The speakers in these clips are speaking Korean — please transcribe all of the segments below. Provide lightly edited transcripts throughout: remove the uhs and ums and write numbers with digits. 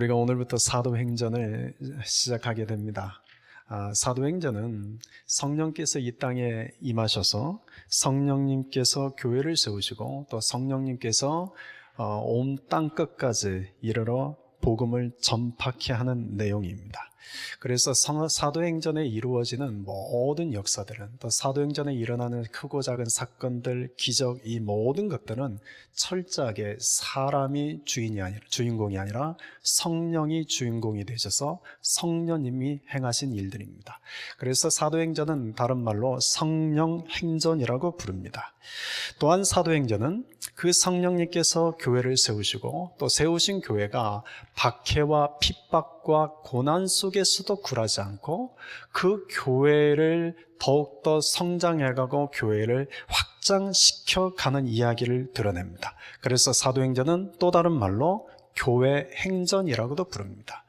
우리가 오늘부터 사도행전을 시작하게 됩니다. 사도행전은 성령께서 이 땅에 임하셔서 성령님께서 교회를 세우시고 또 성령님께서 온 땅 끝까지 이르러 복음을 전파케 하는 내용입니다. 그래서 사도행전에 이루어지는 모든 역사들은, 또 사도행전에 일어나는 크고 작은 사건들, 기적, 이 모든 것들은 철저하게 사람이 주인공이 아니라 성령이 주인공이 되셔서 성령님이 행하신 일들입니다. 그래서 사도행전은 다른 말로 성령행전이라고 부릅니다. 또한 사도행전은 그 성령님께서 교회를 세우시고 또 세우신 교회가 박해와 핍박과 고난 속에서도 굴하지 않고 그 교회를 더욱더 성장해가고 교회를 확장시켜가는 이야기를 드러냅니다. 그래서 사도행전은 또 다른 말로 교회 행전이라고도 부릅니다.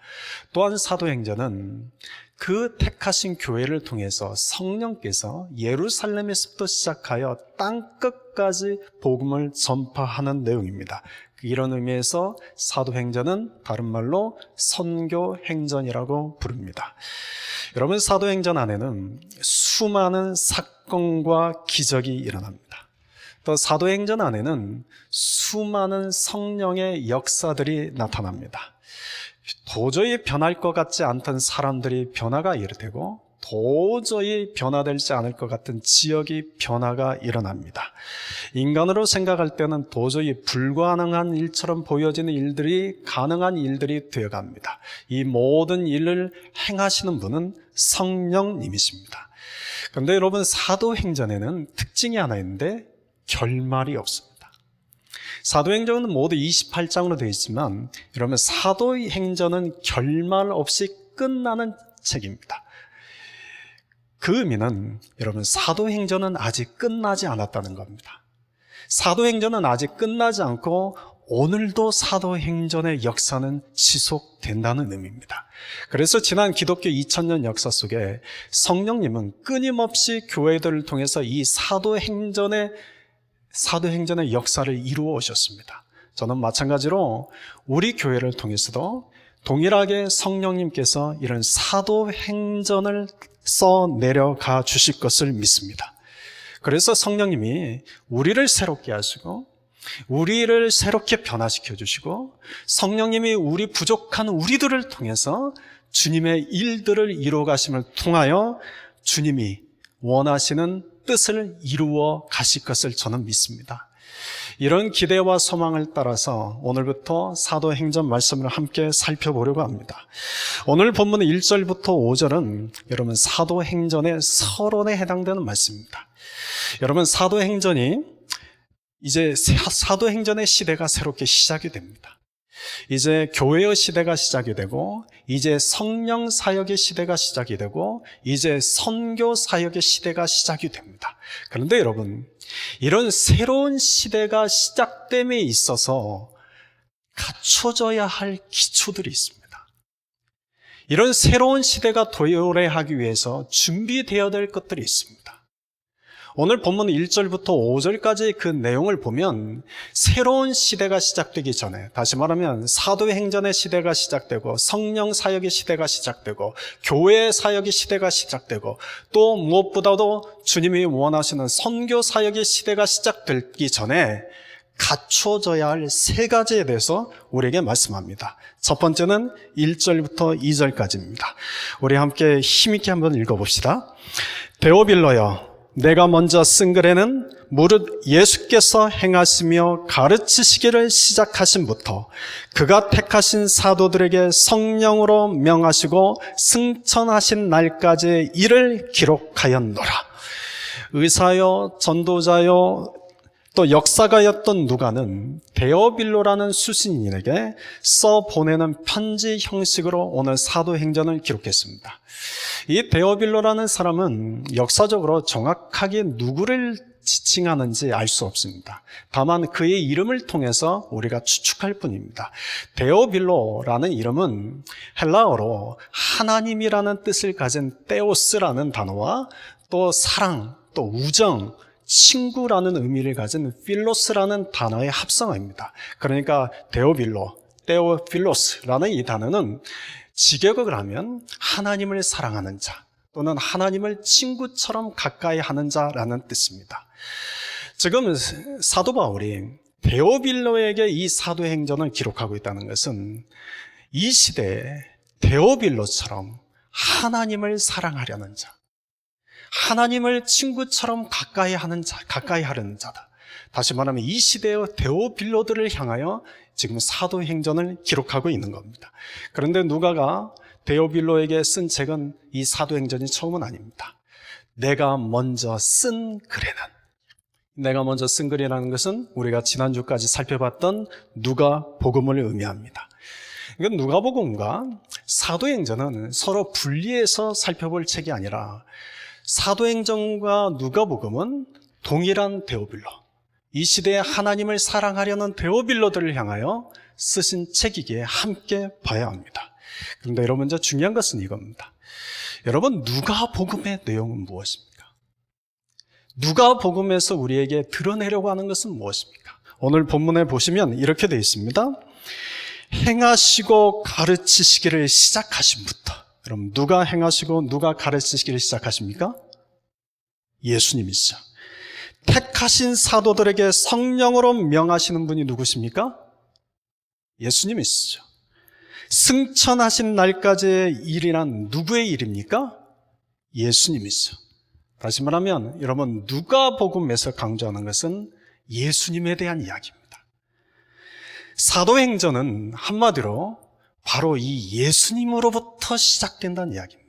또한 사도행전은 그 택하신 교회를 통해서 성령께서 예루살렘에서부터 시작하여 땅 끝까지 복음을 전파하는 내용입니다. 이런 의미에서 사도행전은 다른 말로 선교행전이라고 부릅니다. 여러분, 사도행전 안에는 수많은 사건과 기적이 일어납니다. 또 사도행전 안에는 수많은 성령의 역사들이 나타납니다. 도저히 변할 것 같지 않던 사람들이 변화가 이르되고 도저히 변화되지 않을 것 같은 지역이 변화가 일어납니다. 인간으로 생각할 때는 도저히 불가능한 일처럼 보여지는 일들이 가능한 일들이 되어갑니다. 이 모든 일을 행하시는 분은 성령님이십니다. 그런데 여러분, 사도행전에는 특징이 하나 있는데 결말이 없습니다. 사도행전은 모두 28장으로 되어 있지만 여러분, 사도행전은 결말 없이 끝나는 책입니다. 그 의미는 여러분, 사도행전은 아직 끝나지 않았다는 겁니다. 사도행전은 아직 끝나지 않고 오늘도 사도행전의 역사는 지속된다는 의미입니다. 그래서 지난 기독교 2000년 역사 속에 성령님은 끊임없이 교회들을 통해서 이 사도행전의 역사를 이루어 오셨습니다. 저는 마찬가지로 우리 교회를 통해서도 동일하게 성령님께서 이런 사도행전을 써내려가 주실 것을 믿습니다. 그래서 성령님이 우리를 새롭게 하시고 우리를 새롭게 변화시켜 주시고 성령님이 우리 부족한 우리들을 통해서 주님의 일들을 이루어 가심을 통하여 주님이 원하시는 뜻을 이루어 가실 것을 저는 믿습니다. 이런 기대와 소망을 따라서 오늘부터 사도행전 말씀을 함께 살펴보려고 합니다. 오늘 본문 1절부터 5절은 여러분, 사도행전의 서론에 해당되는 말씀입니다. 여러분, 사도행전의 시대가 새롭게 시작이 됩니다. 이제 교회의 시대가 시작이 되고 이제 성령 사역의 시대가 시작이 되고 이제 선교 사역의 시대가 시작이 됩니다. 그런데 여러분, 이런 새로운 시대가 시작됨에 있어서 갖춰져야 할 기초들이 있습니다. 이런 새로운 시대가 도래하기 위해서 준비되어야 될 것들이 있습니다. 오늘 본문 1절부터 5절까지 그 내용을 보면 새로운 시대가 시작되기 전에, 다시 말하면 사도행전의 시대가 시작되고 성령 사역의 시대가 시작되고 교회 사역의 시대가 시작되고 또 무엇보다도 주님이 원하시는 선교 사역의 시대가 시작되기 전에 갖춰져야 할 세 가지에 대해서 우리에게 말씀합니다. 첫 번째는 1절부터 2절까지입니다. 우리 함께 힘있게 한번 읽어봅시다. 데오빌러여, 내가 먼저 쓴 글에는 무릇 예수께서 행하시며 가르치시기를 시작하신부터 그가 택하신 사도들에게 성령으로 명하시고 승천하신 날까지의 일을 기록하였노라. 의사여, 전도자여, 또 역사가였던 누가는 데오빌로라는 수신인에게 써보내는 편지 형식으로 오늘 사도행전을 기록했습니다. 이 데오빌로라는 사람은 역사적으로 정확하게 누구를 지칭하는지 알 수 없습니다. 다만 그의 이름을 통해서 우리가 추측할 뿐입니다. 데오빌로라는 이름은 헬라어로 하나님이라는 뜻을 가진 테오스라는 단어와 또 사랑, 또 우정, 친구라는 의미를 가진 필로스라는 단어의 합성어입니다. 그러니까 데오빌로, 데오필로스라는 이 단어는 직역을 하면 하나님을 사랑하는 자 또는 하나님을 친구처럼 가까이 하는 자라는 뜻입니다. 지금 사도 바울이 데오빌로에게 이 사도행전을 기록하고 있다는 것은 이 시대에 데오빌로처럼 하나님을 사랑하려는 자, 하나님을 친구처럼 가까이 하려는 자다. 다시 말하면 이 시대의 데오빌로들을 향하여 지금 사도행전을 기록하고 있는 겁니다. 그런데 누가가 데오빌로에게 쓴 책은 이 사도행전이 처음은 아닙니다. 내가 먼저 쓴 글이라는 것은 우리가 지난주까지 살펴봤던 누가복음을 의미합니다. 이건 누가복음과 사도행전은 서로 분리해서 살펴볼 책이 아니라 사도행전과 누가복음은 동일한 데오빌로, 이 시대에 하나님을 사랑하려는 데오빌로들을 향하여 쓰신 책이기에 함께 봐야 합니다. 그런데 여러분, 먼저 중요한 것은 이겁니다. 여러분, 누가복음의 내용은 무엇입니까? 누가복음에서 우리에게 드러내려고 하는 것은 무엇입니까? 오늘 본문에 보시면 이렇게 되어 있습니다. 행하시고 가르치시기를 시작하신부터. 여러분, 누가 행하시고 누가 가르치시기를 시작하십니까? 예수님이시죠. 택하신 사도들에게 성령으로 명하시는 분이 누구십니까? 예수님이시죠. 승천하신 날까지의 일이란 누구의 일입니까? 예수님이시죠. 다시 말하면 여러분, 누가복음에서 강조하는 것은 예수님에 대한 이야기입니다. 사도행전은 한마디로 바로 이 예수님으로부터 시작된다는 이야기입니다.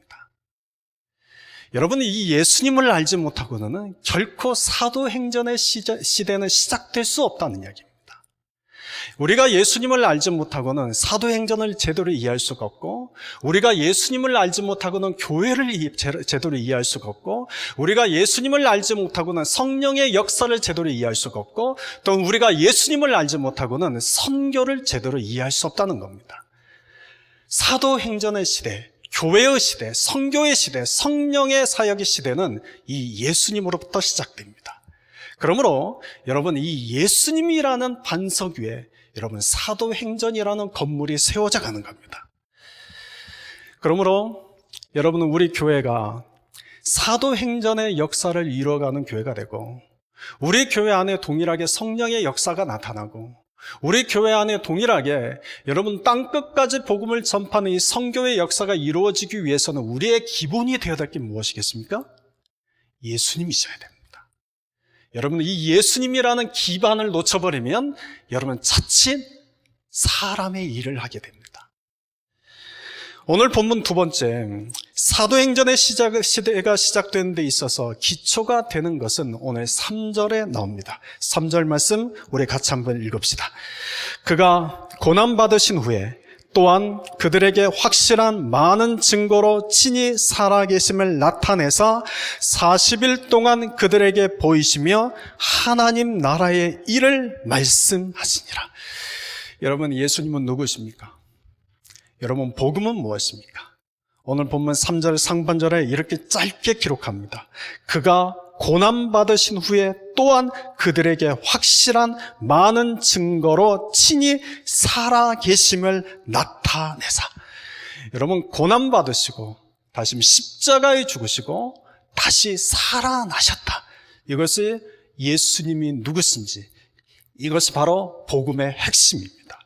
여러분, 이 예수님을 알지 못하고는 결코 사도행전의 시대는 시작될 수 없다는 이야기입니다. 우리가 예수님을 알지 못하고는 사도행전을 제대로 이해할 수가 없고, 우리가 예수님을 알지 못하고는 교회를 제대로 이해할 수가 없고, 우리가 예수님을 알지 못하고는 성령의 역사를 제대로 이해할 수가 없고, 또 우리가 예수님을 알지 못하고는 선교를 제대로 이해할 수 없다는 겁니다. 사도행전의 시대, 교회의 시대, 선교의 시대, 성령의 사역의 시대는 이 예수님으로부터 시작됩니다. 그러므로 여러분, 이 예수님이라는 반석 위에 여러분 사도행전이라는 건물이 세워져 가는 겁니다. 그러므로 여러분은 우리 교회가 사도행전의 역사를 이루어가는 교회가 되고, 우리 교회 안에 동일하게 성령의 역사가 나타나고, 우리 교회 안에 동일하게 여러분 땅끝까지 복음을 전파하는 이 선교의 역사가 이루어지기 위해서는 우리의 기본이 되어야 될 게 무엇이겠습니까? 예수님이셔야 됩니다. 여러분, 이 예수님이라는 기반을 놓쳐버리면 여러분 자칫 사람의 일을 하게 됩니다. 오늘 본문 두 번째, 사도행전의 시대가 시작되는 데 있어서 기초가 되는 것은 오늘 3절에 나옵니다. 3절 말씀 우리 같이 한번 읽읍시다. 그가 고난받으신 후에 또한 그들에게 확실한 많은 증거로 친히 살아계심을 나타내사 40일 동안 그들에게 보이시며 하나님 나라의 일을 말씀하시니라. 여러분, 예수님은 누구십니까? 여러분, 복음은 무엇입니까? 오늘 본문 3절 상반절에 이렇게 짧게 기록합니다. 그가 고난받으신 후에 또한 그들에게 확실한 많은 증거로 친히 살아계심을 나타내사. 여러분, 고난받으시고 다시 십자가에 죽으시고 다시 살아나셨다. 이것이 예수님이 누구신지, 이것이 바로 복음의 핵심입니다.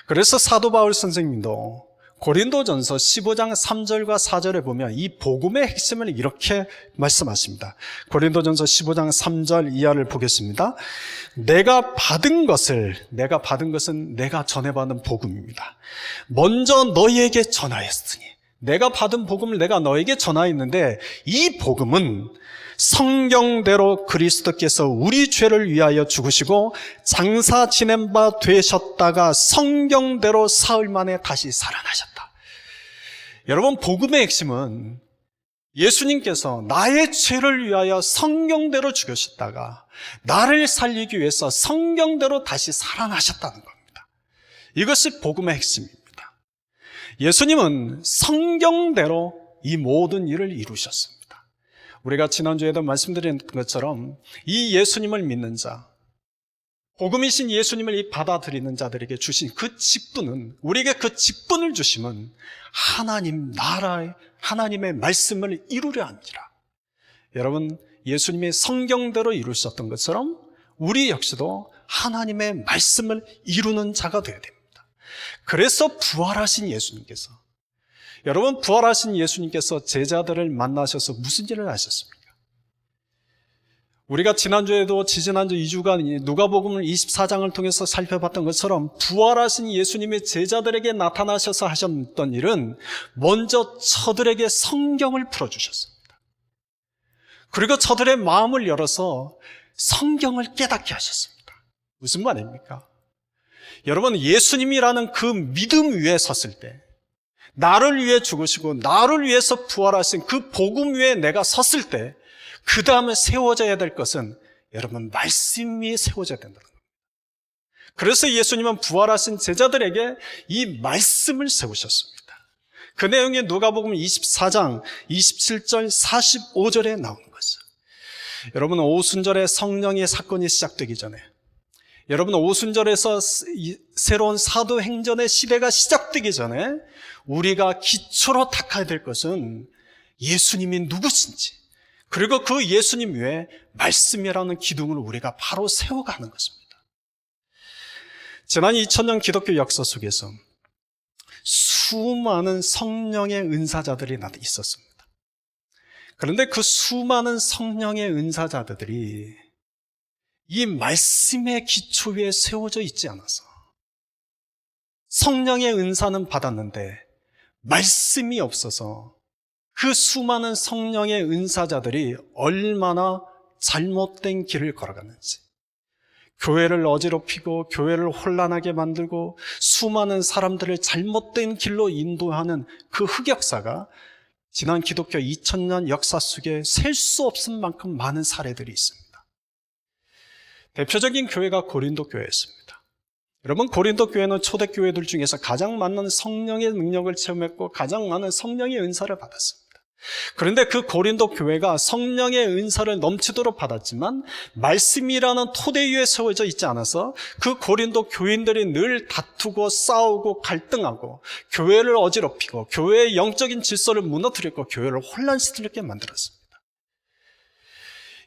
그래서 사도 바울 선생님도 고린도전서 15장 3절과 4절에 보면 이 복음의 핵심을 이렇게 말씀하십니다. 고린도전서 15장 3절 이하를 보겠습니다. 내가 받은 것은 내가 전해받은 복음입니다. 먼저 너희에게 전하였으니, 내가 받은 복음을 내가 너에게 전하였는데, 이 복음은 성경대로 그리스도께서 우리 죄를 위하여 죽으시고 장사 지낸 바 되셨다가 성경대로 사흘 만에 다시 살아나셨다. 여러분, 복음의 핵심은 예수님께서 나의 죄를 위하여 성경대로 죽으셨다가 나를 살리기 위해서 성경대로 다시 살아나셨다는 겁니다. 이것이 복음의 핵심입니다. 예수님은 성경대로 이 모든 일을 이루셨습니다. 우리가 지난주에도 말씀드린 것처럼 이 예수님을 믿는 자, 복음이신 예수님을 받아들이는 자들에게 주신 그 직분은, 우리에게 그 직분을 주심은 하나님 나라의 하나님의 말씀을 이루려 함이라. 여러분, 예수님이 성경대로 이루셨던 것처럼 우리 역시도 하나님의 말씀을 이루는 자가 되어야 됩니다. 그래서 부활하신 예수님께서, 여러분, 부활하신 예수님께서 제자들을 만나셔서 무슨 일을 하셨습니까? 우리가 지난주에도 지지난주 2주간 누가복음 24장을 통해서 살펴봤던 것처럼 부활하신 예수님이 제자들에게 나타나셔서 하셨던 일은 먼저 저들에게 성경을 풀어주셨습니다. 그리고 저들의 마음을 열어서 성경을 깨닫게 하셨습니다. 무슨 말입니까? 여러분, 예수님이라는 그 믿음 위에 섰을 때, 나를 위해 죽으시고 나를 위해서 부활하신 그 복음 위에 내가 섰을 때, 그 다음에 세워져야 될 것은 여러분 말씀이 세워져야 된다는 겁니다. 그래서 예수님은 부활하신 제자들에게 이 말씀을 세우셨습니다. 그 내용이 누가복음 24장 27절 45절에 나오는 거죠. 여러분, 오순절에 성령의 사건이 시작되기 전에, 여러분 오순절에서 새로운 사도행전의 시대가 시작되기 전에 우리가 기초로 닦아야 될 것은 예수님이 누구신지, 그리고 그 예수님 위에 말씀이라는 기둥을 우리가 바로 세워가는 것입니다. 지난 2000년 기독교 역사 속에서 수많은 성령의 은사자들이 있었습니다. 그런데 그 수많은 성령의 은사자들이 이 말씀의 기초 위에 세워져 있지 않아서, 성령의 은사는 받았는데 말씀이 없어서 그 수많은 성령의 은사자들이 얼마나 잘못된 길을 걸어갔는지, 교회를 어지럽히고 교회를 혼란하게 만들고 수많은 사람들을 잘못된 길로 인도하는 그 흑역사가 지난 기독교 2000년 역사 속에 셀 수 없을 만큼 많은 사례들이 있습니다. 대표적인 교회가 고린도 교회였습니다. 여러분, 고린도 교회는 초대교회들 중에서 가장 많은 성령의 능력을 체험했고 가장 많은 성령의 은사를 받았습니다. 그런데 그 고린도 교회가 성령의 은사를 넘치도록 받았지만 말씀이라는 토대 위에 세워져 있지 않아서 그 고린도 교인들이 늘 다투고 싸우고 갈등하고 교회를 어지럽히고 교회의 영적인 질서를 무너뜨렸고 교회를 혼란스럽게 만들었습니다.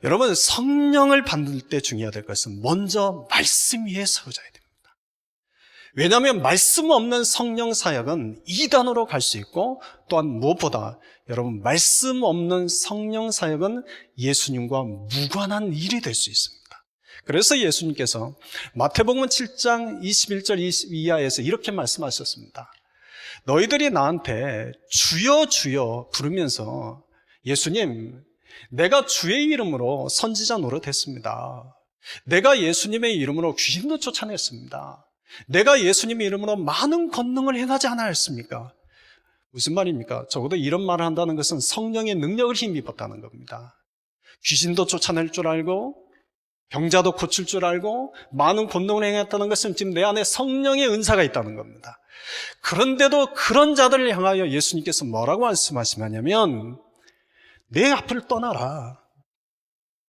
여러분, 성령을 받을 때 중요해야 될 것은 먼저 말씀 위에 세워져야 됩니다. 왜냐하면 말씀 없는 성령 사역은 이단으로 갈 수 있고, 또한 무엇보다 여러분 말씀 없는 성령 사역은 예수님과 무관한 일이 될 수 있습니다. 그래서 예수님께서 마태복음 7장 21절 22하에서 이렇게 말씀하셨습니다. 너희들이 나한테 주여 주여 부르면서, 예수님, 내가 주의 이름으로 선지자 노릇했습니다. 내가 예수님의 이름으로 귀신도 쫓아냈습니다. 내가 예수님의 이름으로 많은 권능을 행하지 않았습니까? 무슨 말입니까? 적어도 이런 말을 한다는 것은 성령의 능력을 힘입었다는 겁니다. 귀신도 쫓아낼 줄 알고 병자도 고칠 줄 알고 많은 권능을 행했다는 것은 지금 내 안에 성령의 은사가 있다는 겁니다. 그런데도 그런 자들을 향하여 예수님께서 뭐라고 말씀하시냐면, 내 앞을 떠나라.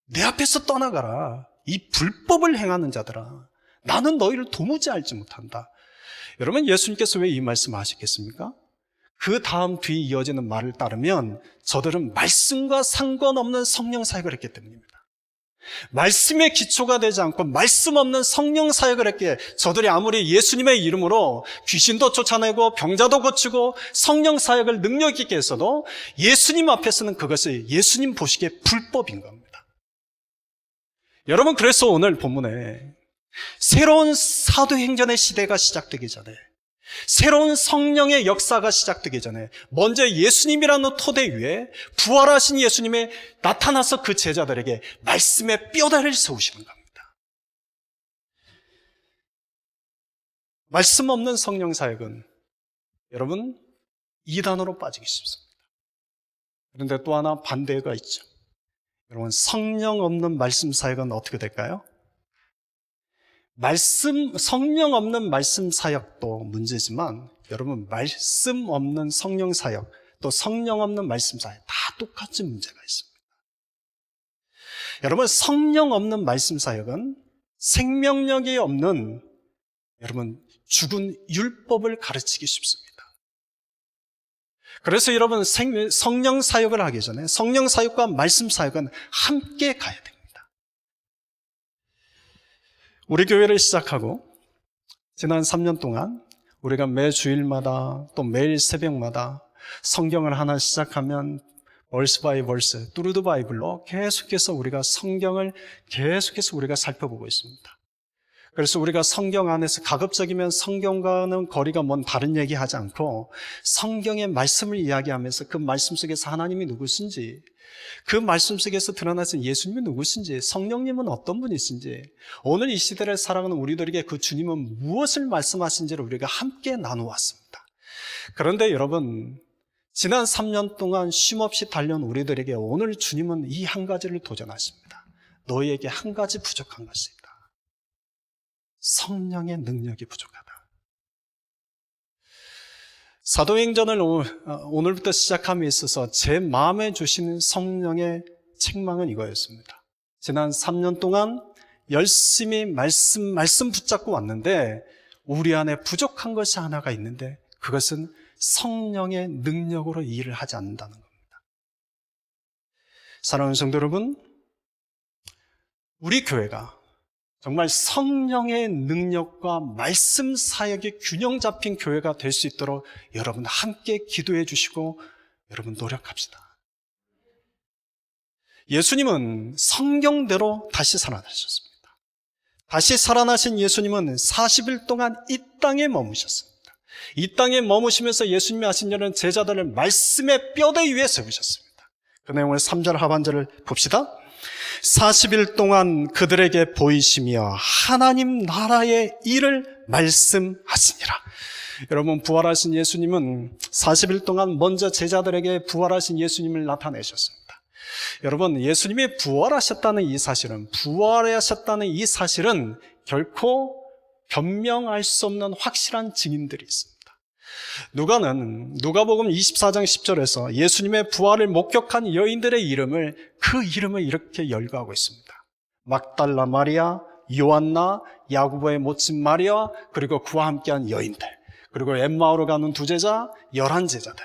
내 앞에서 떠나가라. 이 불법을 행하는 자들아, 나는 너희를 도무지 알지 못한다. 여러분, 예수님께서 왜 이 말씀을 하셨겠습니까? 그 다음 뒤에 이어지는 말을 따르면 저들은 말씀과 상관없는 성령 사역을 했기 때문입니다. 말씀의 기초가 되지 않고 말씀 없는 성령 사역을 했기에 저들이 아무리 예수님의 이름으로 귀신도 쫓아내고 병자도 고치고 성령 사역을 능력 있게 했어도 예수님 앞에서는 그것이 예수님 보시기에 불법인 겁니다. 여러분, 그래서 오늘 본문에 새로운 사도행전의 시대가 시작되기 전에, 새로운 성령의 역사가 시작되기 전에 먼저 예수님이라는 토대 위에 부활하신 예수님이 나타나서 그 제자들에게 말씀의 뼈대를 세우시는 겁니다. 말씀 없는 성령 사역은 여러분 이단으로 빠지기 쉽습니다. 그런데 또 하나 반대가 있죠. 여러분, 성령 없는 말씀 사역은 어떻게 될까요? 성령 없는 말씀 사역도 문제지만 여러분, 말씀 없는 성령 사역, 또 성령 없는 말씀 사역 다 똑같이 문제가 있습니다. 여러분, 성령 없는 말씀 사역은 생명력이 없는 여러분 죽은 율법을 가르치기 쉽습니다. 그래서 여러분 성령 사역을 하기 전에 성령 사역과 말씀 사역은 함께 가야 됩니다. 우리 교회를 시작하고 지난 3년 동안 우리가 매 주일마다 또 매일 새벽마다 성경을 하나 시작하면 벌스 바이 벌스, 뚜루드 바이블로 계속해서 우리가 성경을 계속해서 우리가 살펴보고 있습니다. 그래서 우리가 성경 안에서 가급적이면 성경과는 거리가 먼 다른 얘기하지 않고 성경의 말씀을 이야기하면서 그 말씀 속에서 하나님이 누구신지, 그 말씀 속에서 드러나신 예수님이 누구신지, 성령님은 어떤 분이신지, 오늘 이 시대를 살아가는 우리들에게 그 주님은 무엇을 말씀하신지를 우리가 함께 나누었습니다. 그런데 여러분, 지난 3년 동안 쉼없이 달려온 우리들에게 오늘 주님은 이 한 가지를 도전하십니다. 너희에게 한 가지 부족한 것이 있다. 성령의 능력이 부족하다. 사도행전을 오늘부터 시작함에 있어서 제 마음에 주시는 성령의 책망은 이거였습니다. 지난 3년 동안 열심히 말씀 붙잡고 왔는데 우리 안에 부족한 것이 하나가 있는데 그것은 성령의 능력으로 일을 하지 않는다는 겁니다. 사랑하는 성도 여러분, 우리 교회가 정말 성령의 능력과 말씀 사역의 균형 잡힌 교회가 될 수 있도록 여러분 함께 기도해 주시고 여러분 노력합시다. 예수님은 성경대로 다시 살아나셨습니다. 다시 살아나신 예수님은 40일 동안 이 땅에 머무셨습니다. 이 땅에 머무시면서 예수님이 하신 일은 제자들을 말씀의 뼈대 위에 세우셨습니다. 그 내용을 3절 하반절을 봅시다. 40일 동안 그들에게 보이시며 하나님 나라의 일을 말씀하시니라. 여러분, 부활하신 예수님은 40일 동안 먼저 제자들에게 부활하신 예수님을 나타내셨습니다. 여러분, 예수님이 부활하셨다는 이 사실은 결코 변명할 수 없는 확실한 증인들이 있습니다. 누가복음 24장 10절에서 예수님의 부활을 목격한 여인들의 그 이름을 이렇게 열거하고 있습니다. 막달라 마리아, 요한나, 야고보의 모친 마리아, 그리고 그와 함께한 여인들, 그리고 엠마오로 가는 두 제자, 11제자들.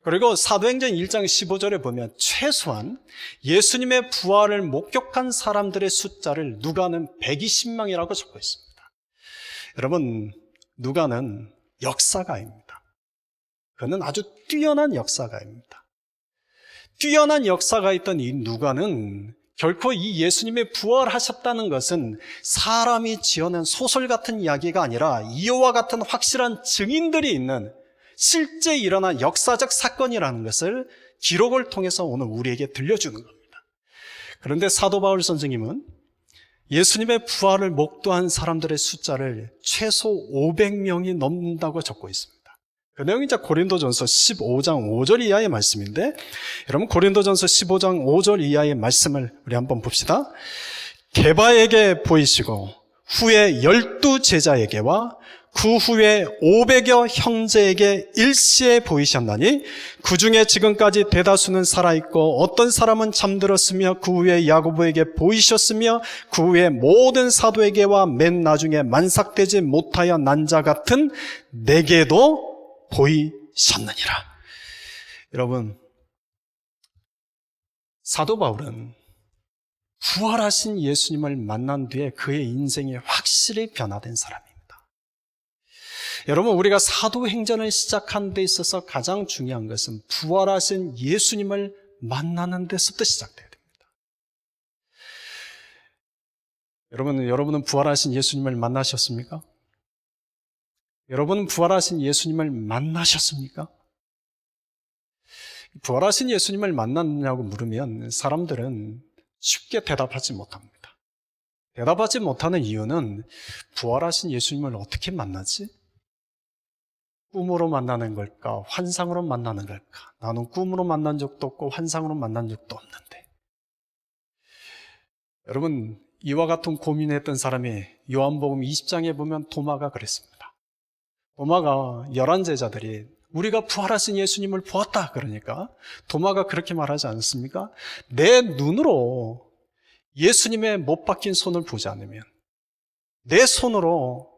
그리고 사도행전 1장 15절에 보면 최소한 예수님의 부활을 목격한 사람들의 숫자를 누가는 120명이라고 적고 있습니다. 여러분, 누가는 역사가입니다. 그는 아주 뛰어난 역사가입니다. 뛰어난 역사가 있던 이 누가는 결코 이 예수님의 부활하셨다는 것은 사람이 지어낸 소설 같은 이야기가 아니라 이와 같은 확실한 증인들이 있는 실제 일어난 역사적 사건이라는 것을 기록을 통해서 오늘 우리에게 들려주는 겁니다. 그런데 사도 바울 선생님은 예수님의 부활을 목도한 사람들의 숫자를 최소 500명이 넘는다고 적고 있습니다. 그 내용이 이제 고린도전서 15장 5절 이하의 말씀인데, 여러분 고린도전서 15장 5절 이하의 말씀을 우리 한번 봅시다. 게바에게 보이시고 후에 12제자에게와 그 후에 500여 형제에게 일시에 보이셨나니 그 중에 지금까지 대다수는 살아있고 어떤 사람은 잠들었으며 그 후에 야고보에게 보이셨으며 그 후에 모든 사도에게와 맨 나중에 만삭되지 못하여 난 자 같은 내게도 보이셨느니라. 여러분, 사도 바울은 부활하신 예수님을 만난 뒤에 그의 인생이 확실히 변화된 사람입니다. 여러분, 우리가 사도행전을 시작한 데 있어서 가장 중요한 것은 부활하신 예수님을 만나는 데서부터 시작돼야 됩니다. 여러분은 부활하신 예수님을 만나셨습니까? 여러분은 부활하신 예수님을 만나셨습니까? 부활하신 예수님을 만났냐고 물으면 사람들은 쉽게 대답하지 못합니다. 대답하지 못하는 이유는 부활하신 예수님을 어떻게 만나지? 꿈으로 만나는 걸까? 환상으로 만나는 걸까? 나는 꿈으로 만난 적도 없고 환상으로 만난 적도 없는데. 여러분, 이와 같은 고민했던 사람이 요한복음 20장에 보면 도마가 그랬습니다. 도마가 11제자들이 우리가 부활하신 예수님을 보았다 그러니까 도마가 그렇게 말하지 않습니까? 내 눈으로 예수님의 못 박힌 손을 보지 않으면, 내 손으로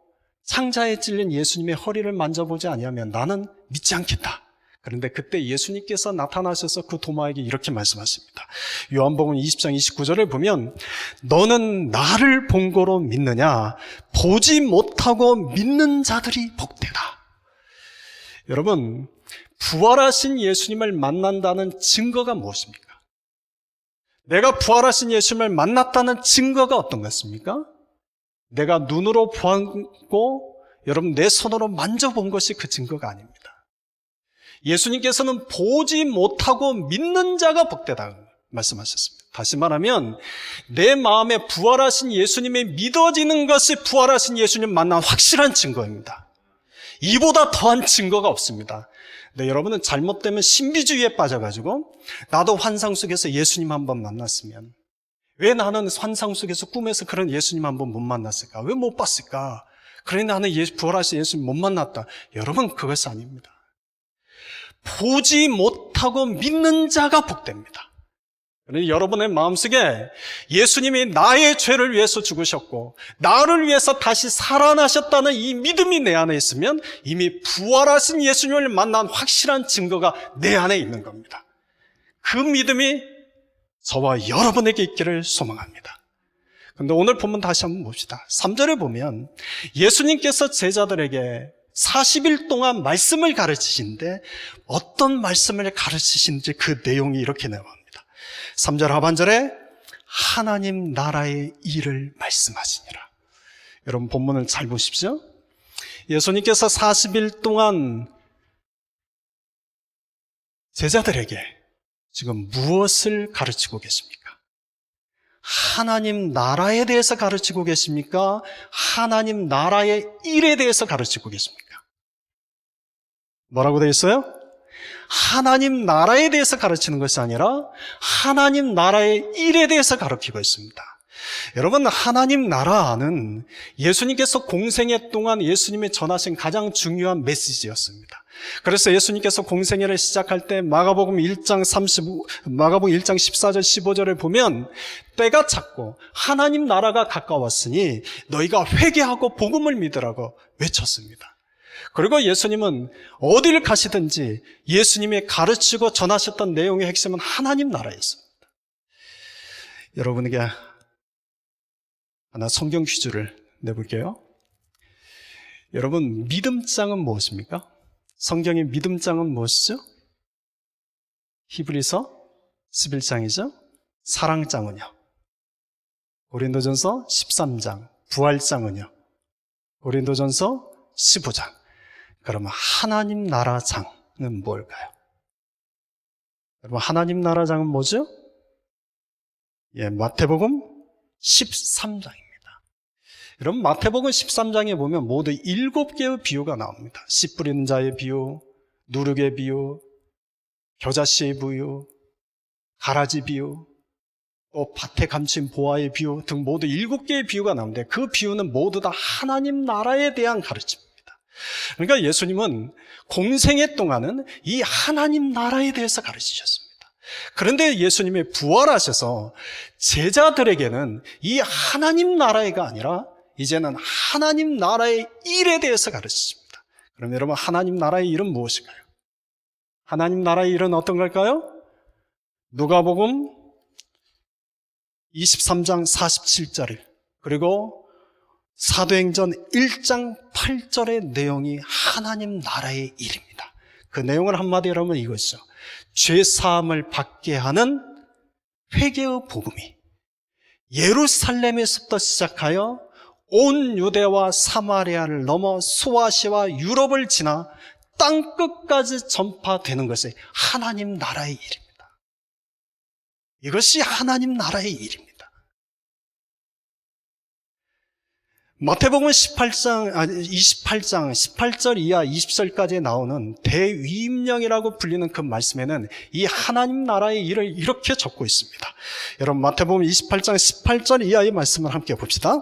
창자에 찔린 예수님의 허리를 만져보지 아니하면 나는 믿지 않겠다. 그런데 그때 예수님께서 나타나셔서 그 도마에게 이렇게 말씀하십니다. 요한복음 20장 29절을 보면 너는 나를 본 거로 믿느냐? 보지 못하고 믿는 자들이 복되다. 여러분, 부활하신 예수님을 만난다는 증거가 무엇입니까? 내가 부활하신 예수님을 만났다는 증거가 어떤 것입니까? 내가 눈으로 보았고 여러분 내 손으로 만져본 것이 그 증거가 아닙니다. 예수님께서는 보지 못하고 믿는 자가 복되다 말씀하셨습니다. 다시 말하면 내 마음에 부활하신 예수님이 믿어지는 것이 부활하신 예수님 만난 확실한 증거입니다. 이보다 더한 증거가 없습니다. 네, 여러분은 잘못되면 신비주의에 빠져가지고 나도 환상 속에서 예수님 한번 만났으면, 왜 나는 환상 속에서 꿈에서 그런 예수님 한번 못 만났을까? 왜 못 봤을까? 그래 나는 부활하신 예수님 못 만났다. 여러분, 그것이 아닙니다. 보지 못하고 믿는 자가 복됩니다. 여러분의 마음속에 예수님이 나의 죄를 위해서 죽으셨고 나를 위해서 다시 살아나셨다는 이 믿음이 내 안에 있으면 이미 부활하신 예수님을 만난 확실한 증거가 내 안에 있는 겁니다. 그 믿음이 저와 여러분에게 있기를 소망합니다. 그런데 오늘 본문 다시 한번 봅시다. 3절에 보면 예수님께서 제자들에게 40일 동안 말씀을 가르치시는데 어떤 말씀을 가르치시는지 그 내용이 이렇게 나옵니다. 3절 하반절에 하나님 나라의 일을 말씀하시니라. 여러분 본문을 잘 보십시오. 예수님께서 40일 동안 제자들에게 지금 무엇을 가르치고 계십니까? 하나님 나라에 대해서 가르치고 계십니까? 하나님 나라의 일에 대해서 가르치고 계십니까? 뭐라고 되어 있어요? 하나님 나라에 대해서 가르치는 것이 아니라 하나님 나라의 일에 대해서 가르치고 있습니다. 여러분, 하나님 나라는 예수님께서 공생애 동안 예수님이 전하신 가장 중요한 메시지였습니다. 그래서 예수님께서 공생애를 시작할 때 마가복음 1장 14절 15절을 보면 때가 찼고 하나님 나라가 가까웠으니 너희가 회개하고 복음을 믿으라고 외쳤습니다. 그리고 예수님은 어디를 가시든지 예수님이 가르치고 전하셨던 내용의 핵심은 하나님 나라였습니다. 여러분에게 하나 성경 퀴즈를 내볼게요. 여러분, 믿음장은 무엇입니까? 성경의 믿음장은 무엇이죠? 히브리서 11장이죠. 사랑장은요? 고린도전서 13장. 부활장은요? 고린도전서 15장. 그러면 하나님 나라장은 뭘까요? 여러분, 하나님 나라장은 뭐죠? 마태복음 13장입니다. 여러분, 마태복음 13장에 보면 모두 7개의 비유가 나옵니다. 씨 뿌리는 자의 비유, 누룩의 비유, 겨자씨의 비유, 가라지 비유, 또 밭에 감춘 보아의 비유 등 모두 7개의 비유가 나오는데 그 비유는 모두 다 하나님 나라에 대한 가르침입니다. 그러니까 예수님은 공생애 동안은 이 하나님 나라에 대해서 가르치셨습니다. 그런데 예수님이 부활하셔서 제자들에게는 이 하나님 나라가 아니라 이제는 하나님 나라의 일에 대해서 가르치십니다. 그럼 여러분, 하나님 나라의 일은 무엇일까요? 하나님 나라의 일은 어떤 걸까요? 누가복음 23장 47절 그리고 사도행전 1장 8절의 내용이 하나님 나라의 일입니다. 그 내용을 한마디로 하면 이것이죠. 죄사함을 받게 하는 회개의 복음이 예루살렘에서부터 시작하여 온 유대와 사마리아를 넘어 소아시아와 유럽을 지나 땅끝까지 전파되는 것이 하나님 나라의 일입니다. 이것이 하나님 나라의 일입니다. 마태복음 28장 18절 이하 20절까지 나오는 대위임령이라고 불리는 그 말씀에는 이 하나님 나라의 일을 이렇게 적고 있습니다. 여러분, 마태복음 28장 18절 이하의 말씀을 함께 봅시다.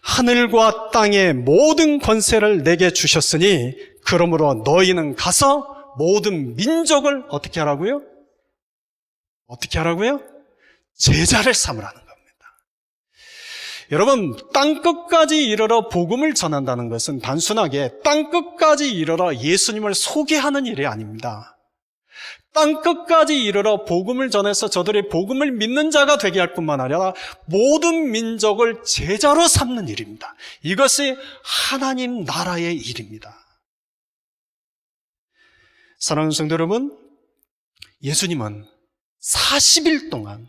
하늘과 땅의 모든 권세를 내게 주셨으니 그러므로 너희는 가서 모든 민족을 어떻게 하라고요? 어떻게 하라고요? 제자를 삼으라는 겁니다. 여러분, 땅끝까지 이르러 복음을 전한다는 것은 단순하게 땅끝까지 이르러 예수님을 소개하는 일이 아닙니다. 땅끝까지 이르러 복음을 전해서 저들이 복음을 믿는 자가 되게 할 뿐만 아니라 모든 민족을 제자로 삼는 일입니다. 이것이 하나님 나라의 일입니다. 사랑하는 성도 여러분, 예수님은 40일 동안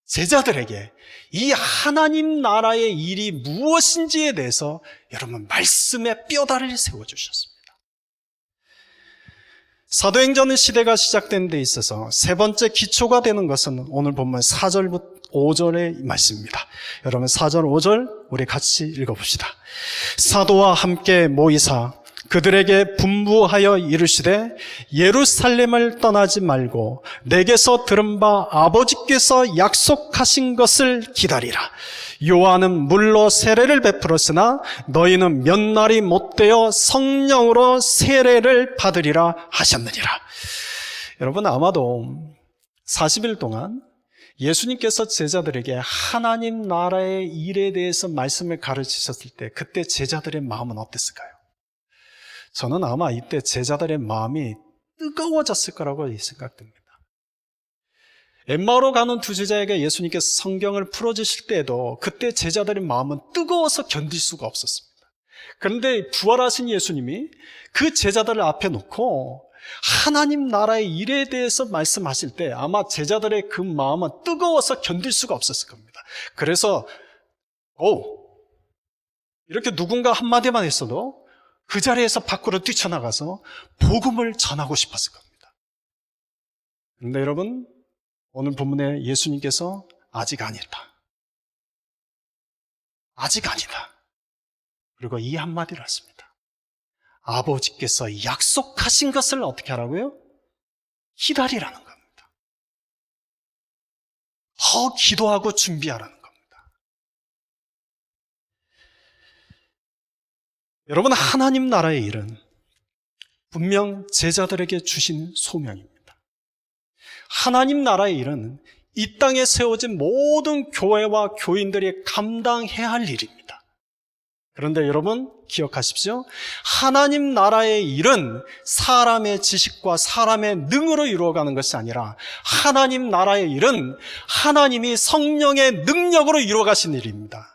제자들에게 이 하나님 나라의 일이 무엇인지에 대해서 여러분 말씀의 뼈다리를 세워주셨습니다. 사도행전 시대가 시작된 데 있어서 세 번째 기초가 되는 것은 오늘 본문 4절부터 5절의 말씀입니다. 여러분 4절 5절 우리 같이 읽어봅시다. 사도와 함께 모이사 그들에게 분부하여 이르시되 예루살렘을 떠나지 말고 내게서 들은 바 아버지께서 약속하신 것을 기다리라. 요한은 물로 세례를 베풀었으나 너희는 몇 날이 못되어 성령으로 세례를 받으리라 하셨느니라. 여러분 아마도 40일 동안 예수님께서 제자들에게 하나님 나라의 일에 대해서 말씀을 가르치셨을 때 그때 제자들의 마음은 어땠을까요? 저는 아마 이때 제자들의 마음이 뜨거워졌을 거라고 생각됩니다. 엠마오로 가는 두 제자에게 예수님께서 성경을 풀어주실 때에도 그때 제자들의 마음은 뜨거워서 견딜 수가 없었습니다. 그런데 부활하신 예수님이 그 제자들을 앞에 놓고 하나님 나라의 일에 대해서 말씀하실 때 아마 제자들의 그 마음은 뜨거워서 견딜 수가 없었을 겁니다. 그래서 이렇게 누군가 한마디만 했어도 그 자리에서 밖으로 뛰쳐나가서 복음을 전하고 싶었을 겁니다. 그런데 여러분, 오늘 본문에 예수님께서 아직 아니다. 아직 아니다. 그리고 이 한마디를 했습니다. 아버지께서 약속하신 것을 어떻게 하라고요? 기다리라는 겁니다. 더 기도하고 준비하라는 겁니다. 여러분, 하나님 나라의 일은 분명 제자들에게 주신 소명입니다. 하나님 나라의 일은 이 땅에 세워진 모든 교회와 교인들이 감당해야 할 일입니다. 그런데 여러분 기억하십시오. 하나님 나라의 일은 사람의 지식과 사람의 능으로 이루어가는 것이 아니라 하나님 나라의 일은 하나님이 성령의 능력으로 이루어가신 일입니다.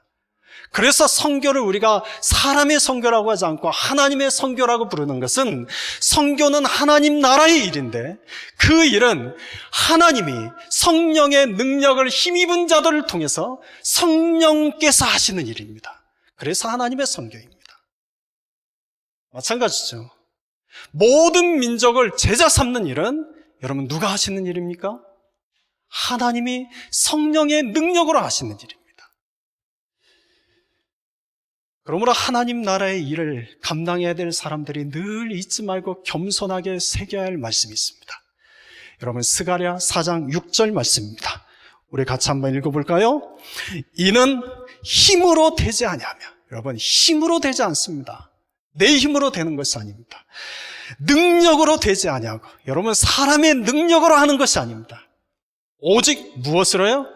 그래서 선교를 우리가 사람의 선교라고 하지 않고 하나님의 선교라고 부르는 것은 선교는 하나님 나라의 일인데 그 일은 하나님이 성령의 능력을 힘입은 자들을 통해서 성령께서 하시는 일입니다. 그래서 하나님의 선교입니다. 마찬가지죠. 모든 민족을 제자 삼는 일은 여러분 누가 하시는 일입니까? 하나님이 성령의 능력으로 하시는 일입니다. 그러므로 하나님 나라의 일을 감당해야 될 사람들이 늘 잊지 말고 겸손하게 새겨야 할 말씀이 있습니다. 여러분 스가랴 4장 6절 말씀입니다. 우리 같이 한번 읽어볼까요? 이는 힘으로 되지 아니하며, 여러분 힘으로 되지 않습니다. 내 힘으로 되는 것이 아닙니다. 능력으로 되지 아니하고, 여러분 사람의 능력으로 하는 것이 아닙니다. 오직 무엇으로요?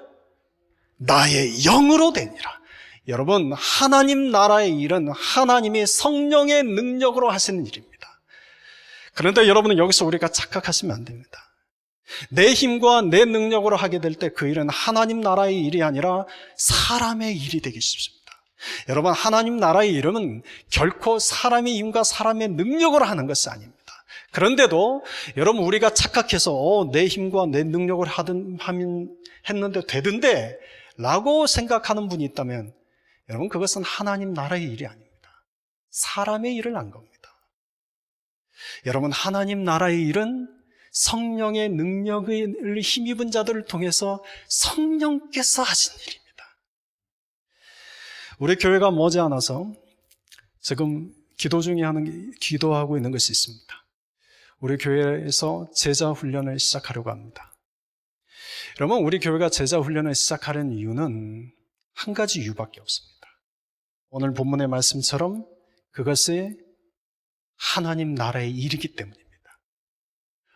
나의 영으로 되니라. 여러분 하나님 나라의 일은 하나님이 성령의 능력으로 하시는 일입니다. 그런데 여러분은 여기서 우리가 착각하시면 안 됩니다. 내 힘과 내 능력으로 하게 될 때 그 일은 하나님 나라의 일이 아니라 사람의 일이 되기 쉽습니다. 여러분 하나님 나라의 일은 결코 사람의 힘과 사람의 능력으로 하는 것이 아닙니다. 그런데도 여러분 우리가 착각해서 내 힘과 내 능력을 했는데 되던데 라고 생각하는 분이 있다면 여러분 그것은 하나님 나라의 일이 아닙니다. 사람의 일을 한 겁니다. 여러분 하나님 나라의 일은 성령의 능력을 힘입은 자들을 통해서 성령께서 하신 일입니다. 우리 교회가 머지않아서 지금 기도하고 있는 것이 있습니다. 우리 교회에서 제자 훈련을 시작하려고 합니다. 여러분 우리 교회가 제자 훈련을 시작하려는 이유는 한 가지 이유밖에 없습니다. 오늘 본문의 말씀처럼 그것이 하나님 나라의 일이기 때문입니다.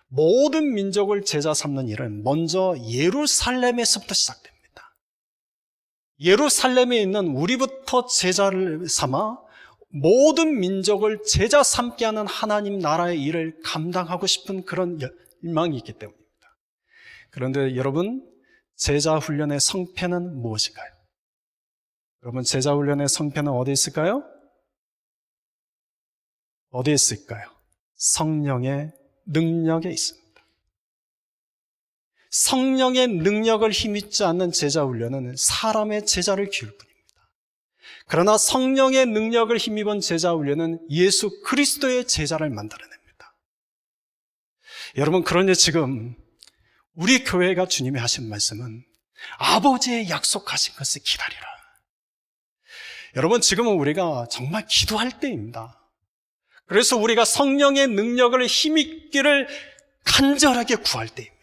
모든 민족을 제자 삼는 일은 먼저 예루살렘에서부터 시작됩니다. 예루살렘에 있는 우리부터 제자를 삼아 모든 민족을 제자 삼게 하는 하나님 나라의 일을 감당하고 싶은 그런 열망이 있기 때문입니다. 그런데 여러분, 제자 훈련의 성패는 무엇인가요? 여러분, 제자 훈련의 성패는 어디에 있을까요? 어디에 있을까요? 성령의 능력에 있습니다. 성령의 능력을 힘입지 않는 제자 훈련은 사람의 제자를 키울 뿐입니다. 그러나 성령의 능력을 힘입은 제자 훈련은 예수 그리스도의 제자를 만들어냅니다. 여러분, 그러니 지금 우리 교회가 주님이 하신 말씀은 아버지의 약속하신 것을 기다리라. 여러분, 지금은 우리가 정말 기도할 때입니다. 그래서 우리가 성령의 능력을 힘입기를 간절하게 구할 때입니다.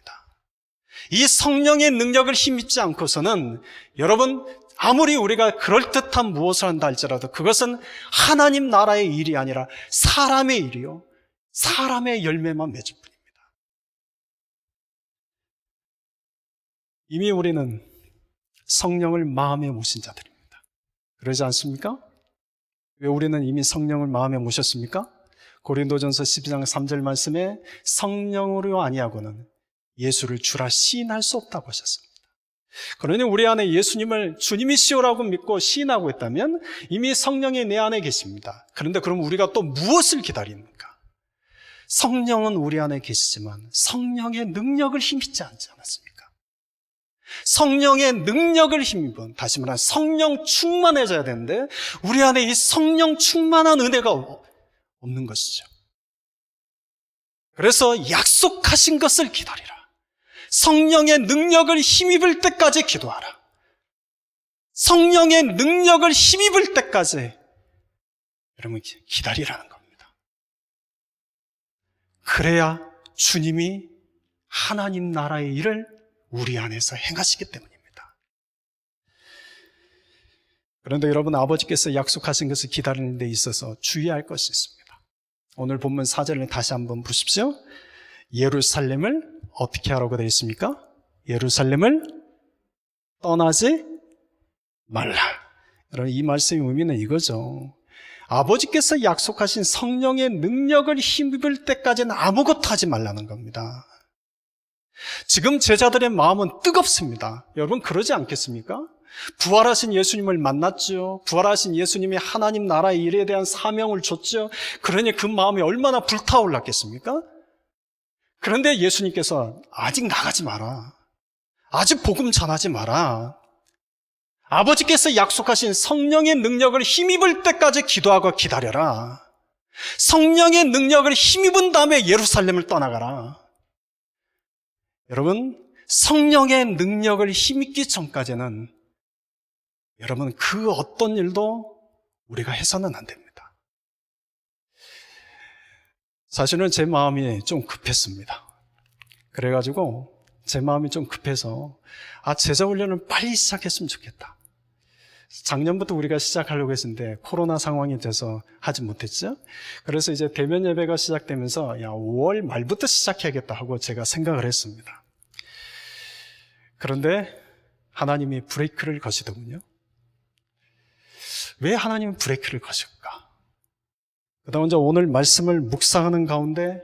이 성령의 능력을 힘입지 않고서는 여러분, 아무리 우리가 그럴듯한 무엇을 한다 할지라도 그것은 하나님 나라의 일이 아니라 사람의 일이요, 사람의 열매만 맺을 뿐입니다. 이미 우리는 성령을 마음에 모신 자들입니다. 그러지 않습니까? 왜 우리는 이미 성령을 마음에 모셨습니까? 고린도전서 12장 3절 말씀에 성령으로 아니하고는 예수를 주라 시인할 수 없다고 하셨습니다. 그러니 우리 안에 예수님을 주님이 시오라고 믿고 시인하고 있다면 이미 성령이 내 안에 계십니다. 그런데 그럼 우리가 또 무엇을 기다립니까? 성령은 우리 안에 계시지만 성령의 능력을 힘입지 않지 않았습니까? 성령의 능력을 힘입은, 다시 말하면 성령 충만해져야 되는데 우리 안에 이 성령 충만한 은혜가 없는 것이죠. 그래서 약속하신 것을 기다리라. 성령의 능력을 힘입을 때까지 기도하라. 성령의 능력을 힘입을 때까지 여러분 기다리라는 겁니다. 그래야 주님이 하나님 나라의 일을 우리 안에서 행하시기 때문입니다. 그런데 여러분, 아버지께서 약속하신 것을 기다리는 데 있어서 주의할 것이 있습니다. 오늘 본문 4절을 다시 한번 보십시오. 예루살렘을 어떻게 하라고 되어 있습니까? 예루살렘을 떠나지 말라. 여러분, 이 말씀의 의미는 이거죠. 아버지께서 약속하신 성령의 능력을 힘입을 때까지는 아무것도 하지 말라는 겁니다. 지금 제자들의 마음은 뜨겁습니다. 여러분, 그러지 않겠습니까? 부활하신 예수님을 만났죠. 부활하신 예수님이 하나님 나라의 일에 대한 사명을 줬죠. 그러니 그 마음이 얼마나 불타올랐겠습니까? 그런데 예수님께서 아직 나가지 마라. 아직 복음 전하지 마라. 아버지께서 약속하신 성령의 능력을 힘입을 때까지 기도하고 기다려라. 성령의 능력을 힘입은 다음에 예루살렘을 떠나가라. 여러분, 성령의 능력을 힘입기 전까지는 여러분, 그 어떤 일도 우리가 해서는 안 됩니다. 사실은 제 마음이 좀 급했습니다. 그래가지고 제 마음이 좀 급해서 제자 훈련을 빨리 시작했으면 좋겠다. 작년부터 우리가 시작하려고 했는데 코로나 상황이 돼서 하지 못했죠. 그래서 이제 대면 예배가 시작되면서 5월 말부터 시작해야겠다 하고 제가 생각을 했습니다. 그런데 하나님이 브레이크를 거시더군요. 왜 하나님은 브레이크를 거실까? 그다음 이제 오늘 말씀을 묵상하는 가운데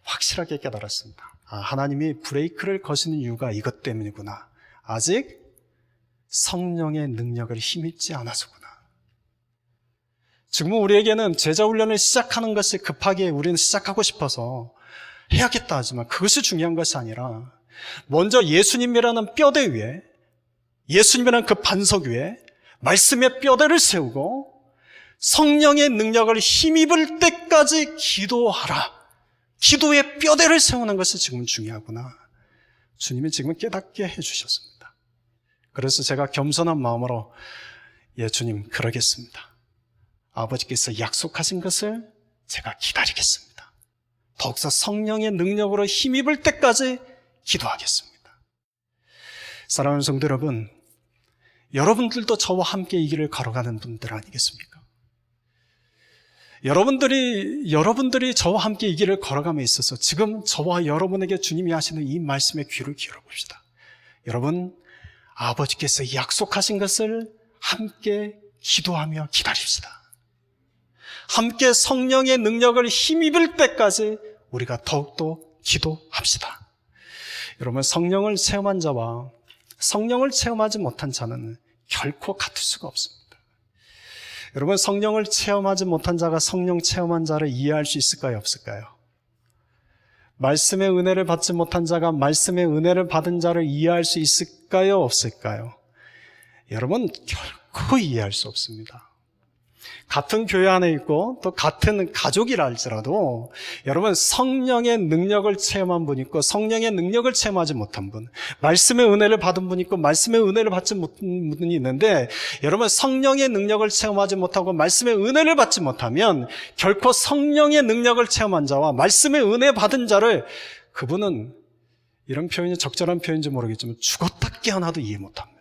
확실하게 깨달았습니다. 하나님이 브레이크를 거시는 이유가 이것 때문이구나. 아직 성령의 능력을 힘입지 않아서구나. 지금은 우리에게는 제자 훈련을 시작하는 것이 급하게 우리는 시작하고 싶어서 해야겠다 하지만 그것이 중요한 것이 아니라 먼저 예수님이라는 뼈대 위에, 예수님이라는 그 반석 위에 말씀의 뼈대를 세우고 성령의 능력을 힘입을 때까지 기도하라. 기도의 뼈대를 세우는 것이 지금 중요하구나. 주님이 지금 깨닫게 해주셨습니다. 그래서 제가 겸손한 마음으로 주님, 그러겠습니다. 아버지께서 약속하신 것을 제가 기다리겠습니다. 더욱서 성령의 능력으로 힘입을 때까지 기도하겠습니다. 사랑하는 성도 여러분, 여러분들도 저와 함께 이 길을 걸어가는 분들 아니겠습니까? 여러분들이 저와 함께 이 길을 걸어감에 있어서 지금 저와 여러분에게 주님이 하시는 이 말씀에 귀를 기울여 봅시다. 여러분, 아버지께서 약속하신 것을 함께 기도하며 기다립시다. 함께 성령의 능력을 힘입을 때까지 우리가 더욱더 기도합시다. 여러분, 성령을 체험한 자와 성령을 체험하지 못한 자는 결코 같을 수가 없습니다. 여러분, 성령을 체험하지 못한 자가 성령 체험한 자를 이해할 수 있을까요? 없을까요? 말씀의 은혜를 받지 못한 자가 말씀의 은혜를 받은 자를 이해할 수 있을까요? 없을까요? 여러분, 결코 이해할 수 없습니다. 같은 교회 안에 있고 또 같은 가족이라 할지라도 여러분, 성령의 능력을 체험한 분 있고 성령의 능력을 체험하지 못한 분, 말씀의 은혜를 받은 분 있고 말씀의 은혜를 받지 못한 분이 있는데, 여러분, 성령의 능력을 체험하지 못하고 말씀의 은혜를 받지 못하면 결코 성령의 능력을 체험한 자와 말씀의 은혜 받은 자를, 그분은, 이런 표현이 적절한 표현인지 모르겠지만 죽었다 깨어나도 이해 못합니다.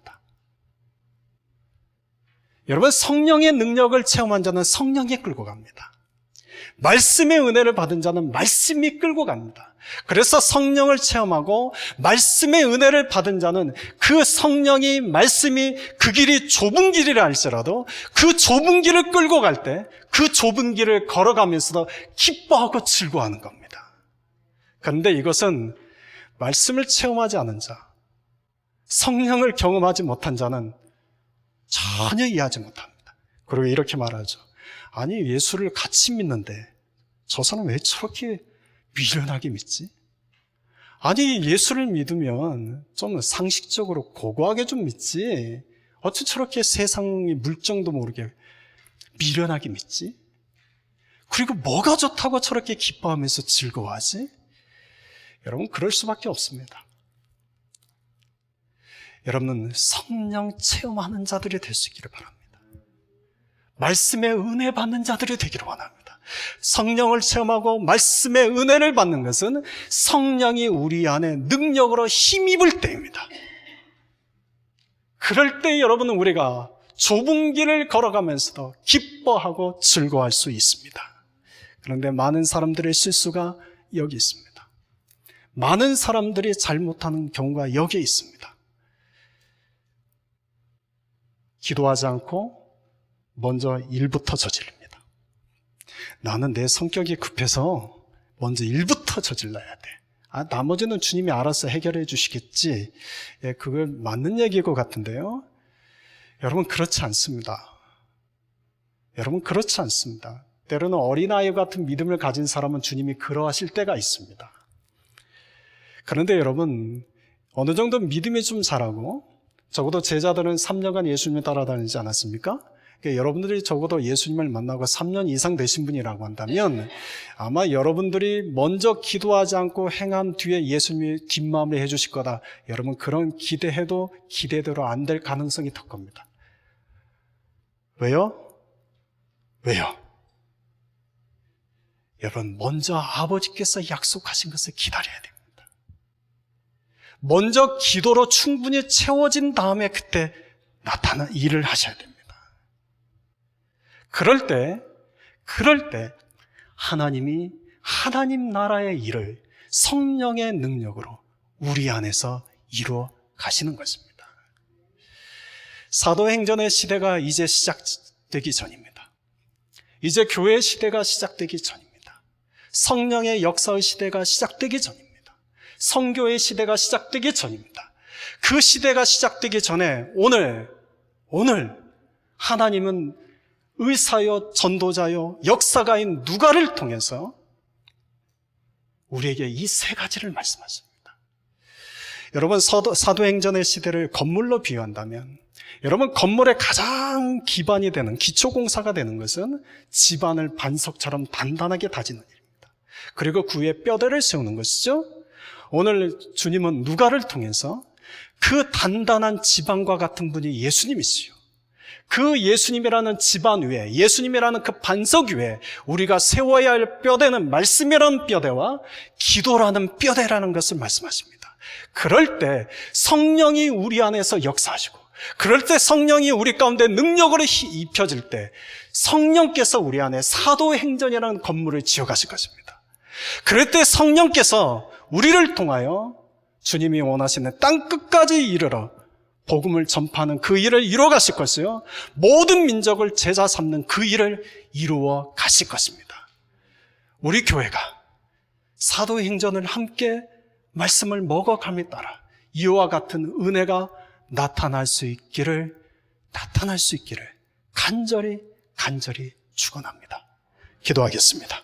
여러분, 성령의 능력을 체험한 자는 성령이 끌고 갑니다. 말씀의 은혜를 받은 자는 말씀이 끌고 갑니다. 그래서 성령을 체험하고 말씀의 은혜를 받은 자는 그 성령이, 말씀이 그 길이 좁은 길이라 할지라도 그 좁은 길을 끌고 갈 때 그 좁은 길을 걸어가면서도 기뻐하고 즐거워하는 겁니다. 그런데 이것은 말씀을 체험하지 않은 자, 성령을 경험하지 못한 자는 전혀 이해하지 못합니다. 그리고 이렇게 말하죠. 아니, 예수를 같이 믿는데 저 사람 왜 저렇게 미련하게 믿지? 아니, 예수를 믿으면 좀 상식적으로 고고하게 좀 믿지, 어째 저렇게 세상의 물정도 모르게 미련하게 믿지? 그리고 뭐가 좋다고 저렇게 기뻐하면서 즐거워하지? 여러분, 그럴 수밖에 없습니다. 여러분은 성령 체험하는 자들이 될 수 있기를 바랍니다. 말씀의 은혜 받는 자들이 되기를 원합니다. 성령을 체험하고 말씀의 은혜를 받는 것은 성령이 우리 안에 능력으로 힘입을 때입니다. 그럴 때 여러분은 우리가 좁은 길을 걸어가면서도 기뻐하고 즐거워할 수 있습니다. 그런데 많은 사람들의 실수가 여기 있습니다. 많은 사람들이 잘못하는 경우가 여기에 있습니다. 기도하지 않고 먼저 일부터 저지릅니다. 나는 내 성격이 급해서 먼저 일부터 저질러야 돼. 나머지는 주님이 알아서 해결해 주시겠지. 그걸 맞는 얘기일 것 같은데요. 여러분, 그렇지 않습니다. 여러분, 그렇지 않습니다. 때로는 어린아이 같은 믿음을 가진 사람은 주님이 그러하실 때가 있습니다. 그런데 여러분, 어느 정도 믿음이 좀 자라고, 적어도 제자들은 3년간 예수님을 따라다니지 않았습니까? 그러니까 여러분들이 적어도 예수님을 만나고 3년 이상 되신 분이라고 한다면 아마 여러분들이 먼저 기도하지 않고 행한 뒤에 예수님이 뒷마무리 해주실 거다. 여러분, 그런 기대해도 기대대로 안 될 가능성이 더 겁니다. 왜요? 왜요? 여러분, 먼저 아버지께서 약속하신 것을 기다려야 됩니다. 먼저 기도로 충분히 채워진 다음에 그때 나타난 일을 하셔야 됩니다. 그럴 때 하나님이 하나님 나라의 일을 성령의 능력으로 우리 안에서 이루어 가시는 것입니다. 사도행전의 시대가 이제 시작되기 전입니다. 이제 교회의 시대가 시작되기 전입니다. 성령의 역사의 시대가 시작되기 전입니다. 성교의 시대가 시작되기 전입니다. 그 시대가 시작되기 전에 오늘 하나님은 의사요, 전도자요, 역사가인 누가를 통해서 우리에게 이 세 가지를 말씀하십니다. 여러분, 사도행전의 시대를 건물로 비유한다면, 여러분, 건물의 가장 기반이 되는, 기초공사가 되는 것은 집안을 반석처럼 단단하게 다지는 일입니다. 그리고 그 위에 뼈대를 세우는 것이죠. 오늘 주님은 누가를 통해서 그 단단한 지반과 같은 분이 예수님이시요, 그 예수님이라는 지반 위에, 예수님이라는 그 반석 위에 우리가 세워야 할 뼈대는 말씀이라는 뼈대와 기도라는 뼈대라는 것을 말씀하십니다. 그럴 때 성령이 우리 안에서 역사하시고, 그럴 때 성령이 우리 가운데 능력으로 입혀질 때 성령께서 우리 안에 사도행전이라는 건물을 지어가실 것입니다. 그럴 때 성령께서 우리를 통하여 주님이 원하시는 땅끝까지 이르러 복음을 전파하는 그 일을 이루어 가실 것이요, 모든 민족을 제자 삼는 그 일을 이루어 가실 것입니다. 우리 교회가 사도행전을 함께 말씀을 먹어감에 따라 이와 같은 은혜가 나타날 수 있기를 간절히 축원합니다. 기도하겠습니다.